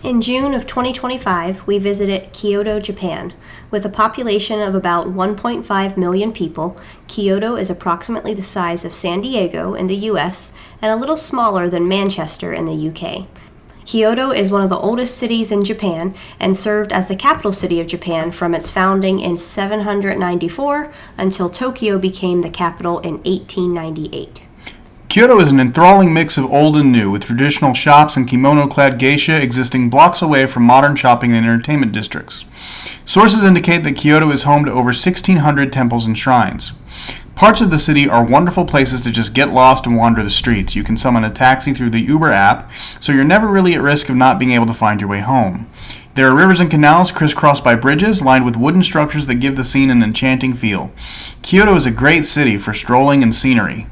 In June of 2025, we visited Kyoto, Japan. With a population of about 1.5 million people, Kyoto is approximately the size of San Diego in the US and a little smaller than Manchester in the UK. Kyoto is one of the oldest cities in Japan and served as the capital city of Japan from its founding in 794 until Tokyo became the capital in 1898. Kyoto is an enthralling mix of old and new, with traditional shops and kimono-clad geisha existing blocks away from modern shopping and entertainment districts. Sources indicate that Kyoto is home to over 1,600 temples and shrines. Parts of the city are wonderful places to just get lost and wander the streets. You can summon a taxi through the Uber app, so you're never really at risk of not being able to find your way home. There are rivers and canals crisscrossed by bridges lined with wooden structures that give the scene an enchanting feel. Kyoto is a great city for strolling and scenery.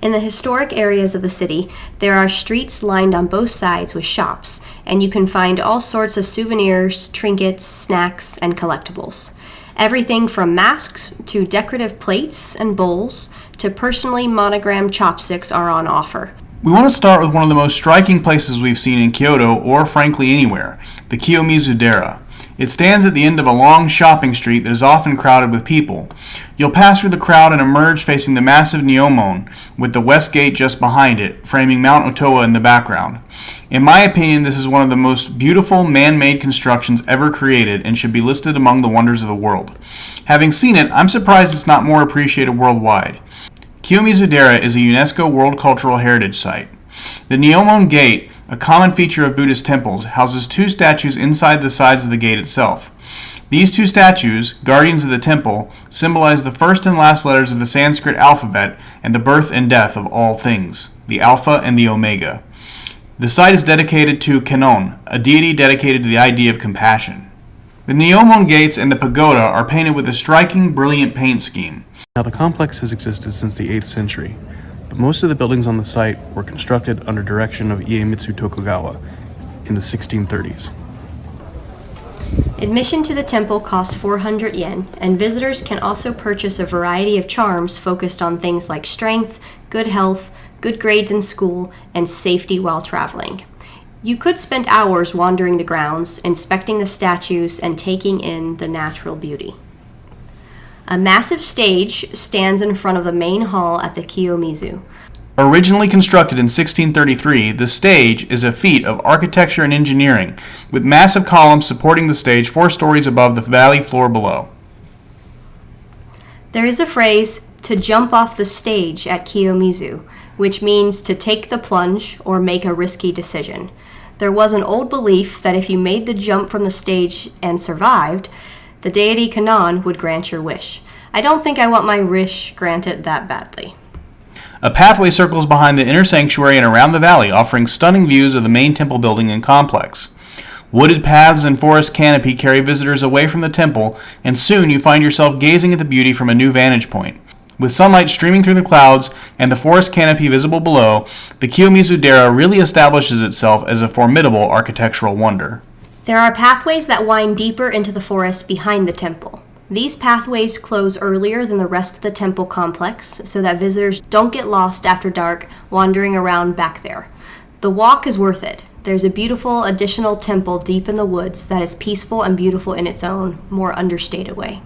In the historic areas of the city, there are streets lined on both sides with shops, and you can find all sorts of souvenirs, trinkets, snacks, and collectibles. Everything from masks to decorative plates and bowls to personally monogrammed chopsticks are on offer. We want to start with one of the most striking places we've seen in Kyoto, or frankly anywhere, the Kiyomizu-dera. It stands at the end of a long shopping street that is often crowded with people. You'll pass through the crowd and emerge facing the massive Neomon, with the west gate just behind it, framing Mount Otowa in the background. In my opinion, this is one of the most beautiful man-made constructions ever created and should be listed among the wonders of the world. Having seen it, I'm surprised it's not more appreciated worldwide. Kiyomizu-dera is a UNESCO World Cultural Heritage Site. The Neomon Gate, a common feature of Buddhist temples, houses two statues inside the sides of the gate itself. These two statues, guardians of the temple, symbolize the first and last letters of the Sanskrit alphabet and the birth and death of all things, the Alpha and the Omega. The site is dedicated to Kannon, a deity dedicated to the idea of compassion. The Neomon gates and the pagoda are painted with a striking, brilliant paint scheme. Now, the complex has existed since the 8th century, but most of the buildings on the site were constructed under direction of Iemitsu Tokugawa in the 1630s. Admission to the temple costs 400 yen, and visitors can also purchase a variety of charms focused on things like strength, good health, good grades in school, and safety while traveling. You could spend hours wandering the grounds, inspecting the statues, and taking in the natural beauty. A massive stage stands in front of the main hall at the Kiyomizu. Originally constructed in 1633, the stage is a feat of architecture and engineering, with massive columns supporting the stage 4 stories above the valley floor below. There is a phrase, to jump off the stage at Kiyomizu, which means to take the plunge or make a risky decision. There was an old belief that if you made the jump from the stage and survived, the deity Kannon would grant your wish. I don't think I want my wish granted that badly. A pathway circles behind the inner sanctuary and around the valley, offering stunning views of the main temple building and complex. Wooded paths and forest canopy carry visitors away from the temple, and soon you find yourself gazing at the beauty from a new vantage point. With sunlight streaming through the clouds and the forest canopy visible below, the Kiyomizu-dera really establishes itself as a formidable architectural wonder. There are pathways that wind deeper into the forest behind the temple. These pathways close earlier than the rest of the temple complex so that visitors don't get lost after dark wandering around back there. The walk is worth it. There's a beautiful additional temple deep in the woods that is peaceful and beautiful in its own, more understated way.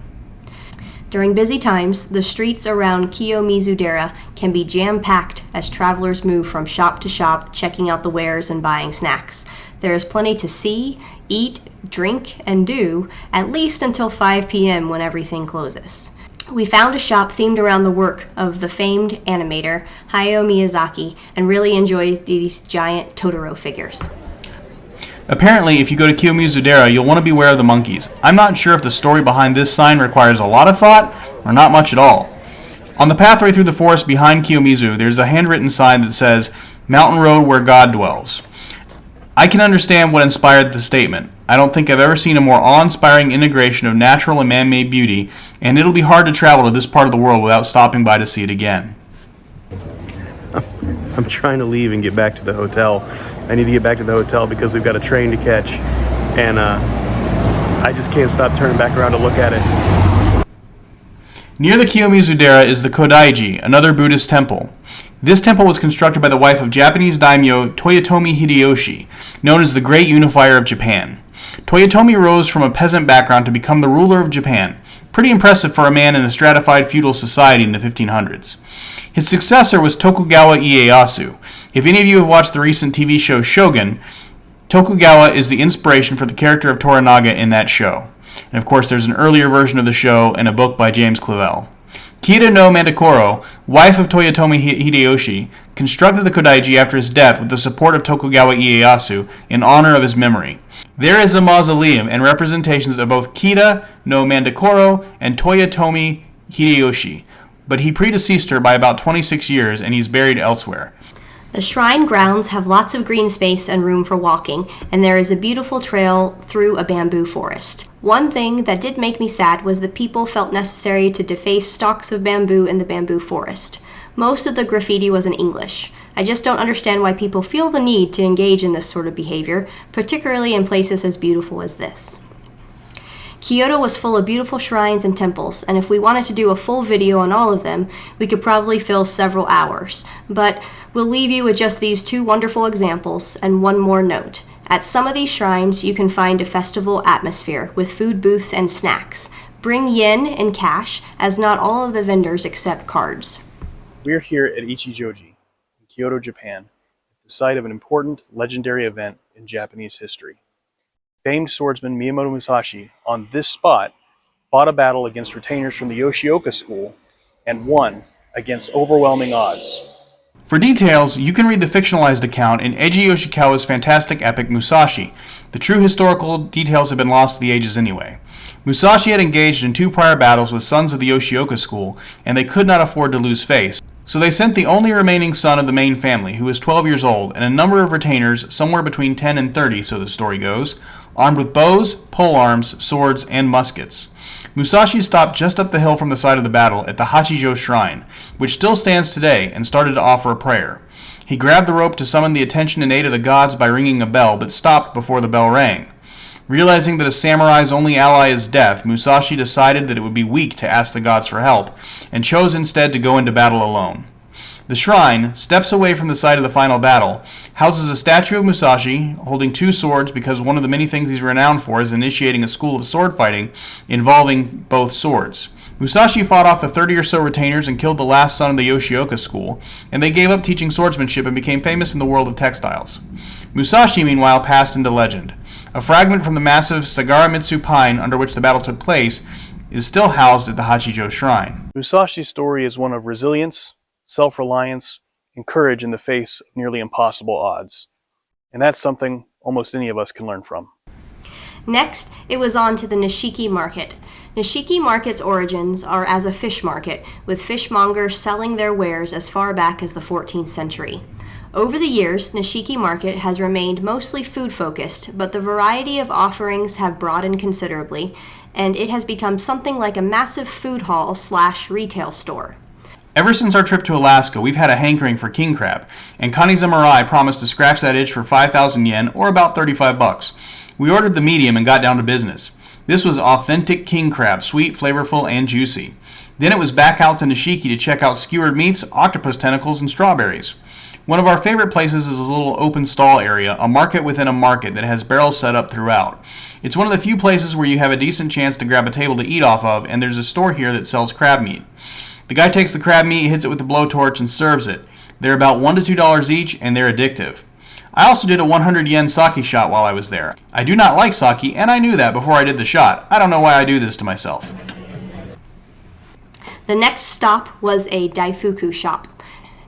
During busy times, the streets around Kiyomizu-dera can be jam-packed as travelers move from shop to shop, checking out the wares and buying snacks. There is plenty to see, eat, drink, and do, at least until 5 p.m. when everything closes. We found a shop themed around the work of the famed animator Hayao Miyazaki and really enjoyed these giant Totoro figures. Apparently, if you go to Kiyomizu-dera, you'll want to beware of the monkeys. I'm not sure if the story behind this sign requires a lot of thought or not much at all. On the pathway through the forest behind Kiyomizu, there's a handwritten sign that says, "Mountain Road Where God Dwells." I can understand what inspired the statement. I don't think I've ever seen a more awe-inspiring integration of natural and man-made beauty, and it'll be hard to travel to this part of the world without stopping by to see it again. I'm trying to leave and get back to the hotel. I need to get back to the hotel because we've got a train to catch, and I just can't stop turning back around to look at it. Near the Kiyomizu-dera is the Kodaiji, another Buddhist temple. This temple was constructed by the wife of Japanese daimyo Toyotomi Hideyoshi, known as the Great Unifier of Japan. Toyotomi rose from a peasant background to become the ruler of Japan. Pretty impressive for a man in a stratified feudal society in the 1500s. His successor was Tokugawa Ieyasu. If any of you have watched the recent TV show Shogun, Tokugawa is the inspiration for the character of Toranaga in that show. And of course, there's an earlier version of the show and a book by James Clavell. Kida no Mandakoro, wife of Toyotomi Hideyoshi, constructed the Kodaiji after his death with the support of Tokugawa Ieyasu in honor of his memory. There is a mausoleum and representations of both Kida no Mandakoro and Toyotomi Hideyoshi, but he predeceased her by about 26 years and he's buried elsewhere. The shrine grounds have lots of green space and room for walking, and there is a beautiful trail through a bamboo forest. One thing that did make me sad was that people felt necessary to deface stalks of bamboo in the bamboo forest. Most of the graffiti was in English. I just don't understand why people feel the need to engage in this sort of behavior, particularly in places as beautiful as this. Kyoto was full of beautiful shrines and temples, and if we wanted to do a full video on all of them, we could probably fill several hours. But we'll leave you with just these two wonderful examples and one more note. At some of these shrines, you can find a festival atmosphere with food booths and snacks. Bring yen and cash, as not all of the vendors accept cards. We're here at Ichijoji in Kyoto, Japan, the site of an important legendary event in Japanese history. Famed swordsman Miyamoto Musashi, on this spot, fought a battle against retainers from the Yoshioka school and won against overwhelming odds. For details, you can read the fictionalized account in Eiji Yoshikawa's fantastic epic Musashi. The true historical details have been lost to the ages anyway. Musashi had engaged in 2 prior battles with sons of the Yoshioka school, and they could not afford to lose face. So they sent the only remaining son of the main family, who was 12 years old, and a number of retainers, somewhere between 10 and 30, so the story goes, armed with bows, polearms, swords, and muskets. Musashi stopped just up the hill from the site of the battle at the Hachijo Shrine, which still stands today, and started to offer a prayer. He grabbed the rope to summon the attention and aid of the gods by ringing a bell, but stopped before the bell rang. Realizing that a samurai's only ally is death, Musashi decided that it would be weak to ask the gods for help, and chose instead to go into battle alone. The shrine, steps away from the site of the final battle, houses a statue of Musashi holding 2 swords because one of the many things he's renowned for is initiating a school of sword fighting involving both swords. Musashi fought off the 30 or so retainers and killed the last son of the Yoshioka school, and they gave up teaching swordsmanship and became famous in the world of textiles. Musashi, meanwhile, passed into legend. A fragment from the massive Sagaramitsu pine under which the battle took place is still housed at the Hachijo Shrine. Musashi's story is one of resilience, self-reliance, and courage in the face of nearly impossible odds. And that's something almost any of us can learn from. Next, it was on to the Nishiki Market. Nishiki Market's origins are as a fish market, with fishmongers selling their wares as far back as the 14th century. Over the years, Nishiki Market has remained mostly food-focused, but the variety of offerings have broadened considerably, and it has become something like a massive food hall/retail store. Ever since our trip to Alaska, we've had a hankering for king crab, and Kaniza Mirai promised to scratch that itch for 5,000 yen, or about 35 bucks. We ordered the medium and got down to business. This was authentic king crab, sweet, flavorful, and juicy. Then it was back out to Nishiki to check out skewered meats, octopus tentacles, and strawberries. One of our favorite places is a little open stall area, a market within a market that has barrels set up throughout. It's one of the few places where you have a decent chance to grab a table to eat off of, and there's a store here that sells crab meat. The guy takes the crab meat, hits it with a blowtorch, and serves it. They're about $1 to $2 each, and they're addictive. I also did a 100 yen sake shot while I was there. I do not like sake, and I knew that before I did the shot. I don't know why I do this to myself. The next stop was a daifuku shop.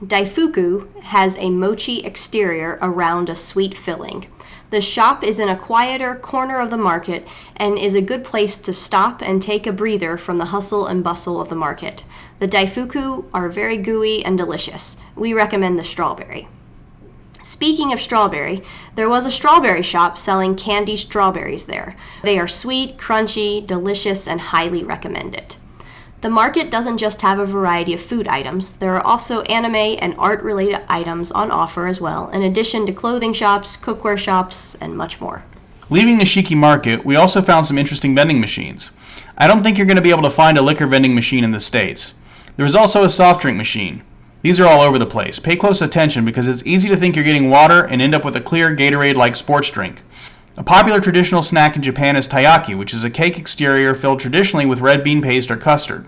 Daifuku has a mochi exterior around a sweet filling. The shop is in a quieter corner of the market and is a good place to stop and take a breather from the hustle and bustle of the market. The daifuku are very gooey and delicious. We recommend the strawberry. Speaking of strawberry, there was a strawberry shop selling candy strawberries there. They are sweet, crunchy, delicious, and highly recommended. The market doesn't just have a variety of food items. There are also anime and art-related items on offer as well, in addition to clothing shops, cookware shops, and much more. Leaving Nishiki Market, we also found some interesting vending machines. I don't think you're going to be able to find a liquor vending machine in the States. There was also a soft drink machine. These are all over the place. Pay close attention because it's easy to think you're getting water and end up with a clear Gatorade-like sports drink. A popular traditional snack in Japan is taiyaki, which is a cake exterior filled traditionally with red bean paste or custard.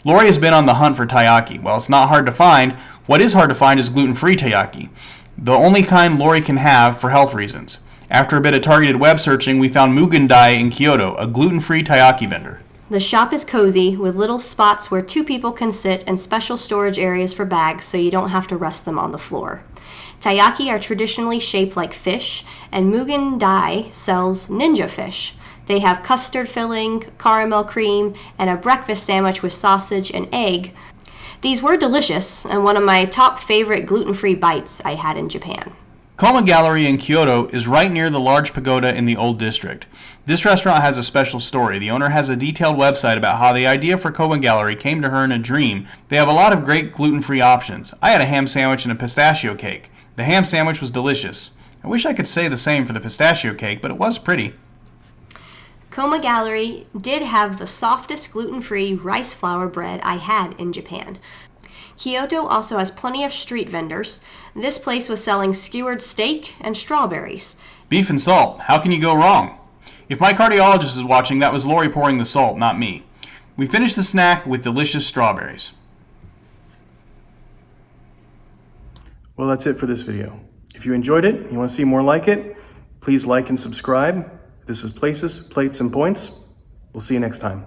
Lori has been on the hunt for taiyaki. While it's not hard to find, what is hard to find is gluten-free taiyaki, the only kind Lori can have for health reasons. After a bit of targeted web searching, we found Mugen Dai in Kyoto, a gluten-free taiyaki vendor. The shop is cozy, with little spots where 2 people can sit and special storage areas for bags so you don't have to rest them on the floor. Taiyaki are traditionally shaped like fish, and Mugen Dai sells ninja fish. They have custard filling, caramel cream, and a breakfast sandwich with sausage and egg. These were delicious, and one of my top favorite gluten-free bites I had in Japan. Koma Gallery in Kyoto is right near the large pagoda in the Old District. This restaurant has a special story. The owner has a detailed website about how the idea for Koma Gallery came to her in a dream. They have a lot of great gluten-free options. I had a ham sandwich and a pistachio cake. The ham sandwich was delicious. I wish I could say the same for the pistachio cake, but it was pretty. Koma Gallery did have the softest gluten-free rice flour bread I had in Japan. Kyoto also has plenty of street vendors. This place was selling skewered steak and strawberries. Beef and salt. How can you go wrong? If my cardiologist is watching, that was Lori pouring the salt, not me. We finished the snack with delicious strawberries. Well, that's it for this video. If you enjoyed it and you want to see more like it, please like and subscribe. This is Places, Plates, and Points. We'll see you next time.